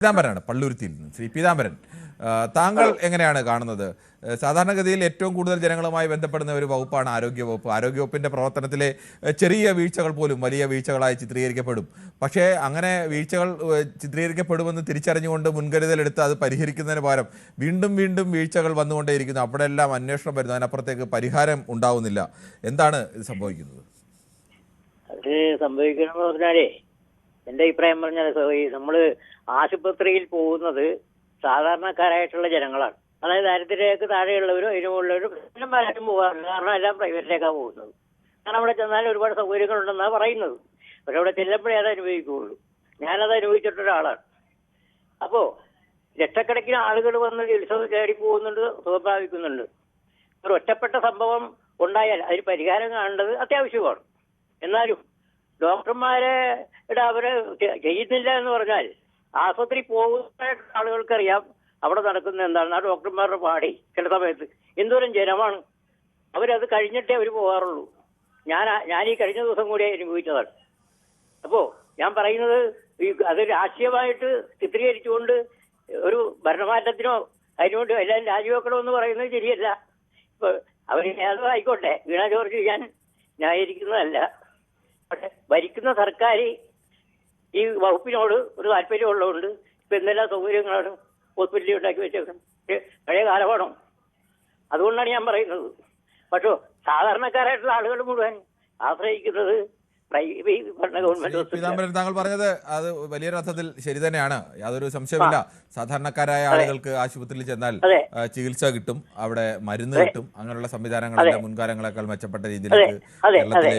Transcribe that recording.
പീതാംബരനാണ് പള്ളുരുത്തിയിൽ നിന്ന്. ശ്രീ പീതാംബരൻ, താങ്കൾ എങ്ങനെയാണ് കാണുന്നത്? സാധാരണഗതിയിൽ ഏറ്റവും കൂടുതൽ ജനങ്ങളുമായി ബന്ധപ്പെടുന്ന ഒരു വകുപ്പാണ് ആരോഗ്യവകുപ്പ്. ആരോഗ്യവകുപ്പിൻ്റെ പ്രവർത്തനത്തിലെ ചെറിയ വീഴ്ചകൾ പോലും വലിയ വീഴ്ചകളായി ചിത്രീകരിക്കപ്പെടും. പക്ഷേ അങ്ങനെ വീഴ്ചകൾ ചിത്രീകരിക്കപ്പെടുമെന്ന് തിരിച്ചറിഞ്ഞുകൊണ്ട് മുൻകരുതലെടുത്ത് അത് പരിഹരിക്കുന്നതിന് പകരം വീണ്ടും വീണ്ടും വീഴ്ചകൾ വന്നുകൊണ്ടേയിരിക്കുന്നു. അവിടെയെല്ലാം അന്വേഷണം വരുന്നു, അതിനപ്പുറത്തേക്ക് പരിഹാരം ഉണ്ടാവുന്നില്ല. എന്താണ് ഇത് സംഭവിക്കുന്നത്? അത് സംഭവിക്കണമെന്ന് പറഞ്ഞാലേ, എൻ്റെ അഭിപ്രായം പറഞ്ഞാൽ നമ്മൾ ആശുപത്രിയിൽ പോകുന്നത് സാധാരണക്കാരായിട്ടുള്ള ജനങ്ങളാണ്. അതായത് ദാരിദ്ര്യരേഖയ്ക്ക് താഴെയുള്ളവരും അതിനുമുള്ളവരും എല്ലാം പലരും പോകാറില്ല. കാരണം എല്ലാം പ്രൈവറ്റിലേക്കാണ് പോകുന്നത്. കാരണം അവിടെ ചെന്നാൽ ഒരുപാട് സൗകര്യങ്ങളുണ്ടെന്നാണ് പറയുന്നത്. പക്ഷെ അവിടെ ചെല്ലുമ്പോഴേ അത് അനുഭവിക്കുകയുള്ളൂ. ഞാനത് അനുഭവിച്ചിട്ടൊരാളാണ്. അപ്പോൾ ലക്ഷക്കണക്കിന് ആളുകൾ വന്ന് ചികിത്സ തേടി പോകുന്നുണ്ട്, സുഖം പ്രാപിക്കുന്നുണ്ട്. ഒരു ഒറ്റപ്പെട്ട സംഭവം ഉണ്ടായാൽ അതിന് പരിഹാരം കാണേണ്ടത് അത്യാവശ്യമാണ്. എന്നാലും ഡോക്ടർമാരെ അവര് ചെയ്യുന്നില്ല എന്ന് പറഞ്ഞാൽ ആശുപത്രി പോകുന്ന ആളുകൾക്കറിയാം അവിടെ നടക്കുന്നത് എന്താണ്. ആ ഡോക്ടർമാരുടെ പാടി ചില സമയത്ത് എന്തോരം ജനമാണ്. അവരത് കഴിഞ്ഞിട്ടേ അവർ പോകാറുള്ളൂ. ഞാൻ ഈ കഴിഞ്ഞ ദിവസം കൂടി അനുഭവിച്ചതാണ്. അപ്പോൾ ഞാൻ പറയുന്നത് അത് രാഷ്ട്രീയമായിട്ട് ചിത്രീകരിച്ചുകൊണ്ട് ഒരു ഭരണമാറ്റത്തിനോ അതിനുകൊണ്ട് എല്ലാം രാജിവെക്കണമെന്ന് പറയുന്നത് ശരിയല്ല. ഇപ്പൊ അവർ ഏതോ ആയിക്കോട്ടെ, വീണ ജോർജ് ഞാൻ ന്യായീകരിക്കുന്നതല്ല. പക്ഷെ ഭരിക്കുന്ന സർക്കാർ ഈ വകുപ്പിനോട് ഒരു താല്പര്യമുള്ളതുകൊണ്ട് ഇപ്പൊ എന്തെല്ലാം സൗകര്യങ്ങളാണ് ഹോസ്പിറ്റലിൽ ഉണ്ടാക്കി വെച്ചേക്കുന്നത്. പഴയ കാലമാണോ? അതുകൊണ്ടാണ് ഞാൻ പറയുന്നത്. പക്ഷേ സാധാരണക്കാരായിട്ടുള്ള ആളുകൾ മുഴുവൻ ആശ്രയിക്കുന്നത് പീതാംബരൻ, താങ്കൾ പറഞ്ഞത് അത് വലിയൊരർത്ഥത്തിൽ ശരി തന്നെയാണ്, യാതൊരു സംശയമില്ല. സാധാരണക്കാരായ ആളുകൾക്ക് ആശുപത്രിയിൽ ചെന്നാൽ ചികിത്സ കിട്ടും, അവിടെ മരുന്ന് കിട്ടും. അങ്ങനെയുള്ള സംവിധാനങ്ങളെല്ലാം മുൻകാലങ്ങളെക്കാൾ മെച്ചപ്പെട്ട രീതിയിലേക്ക് കേരളത്തിലെ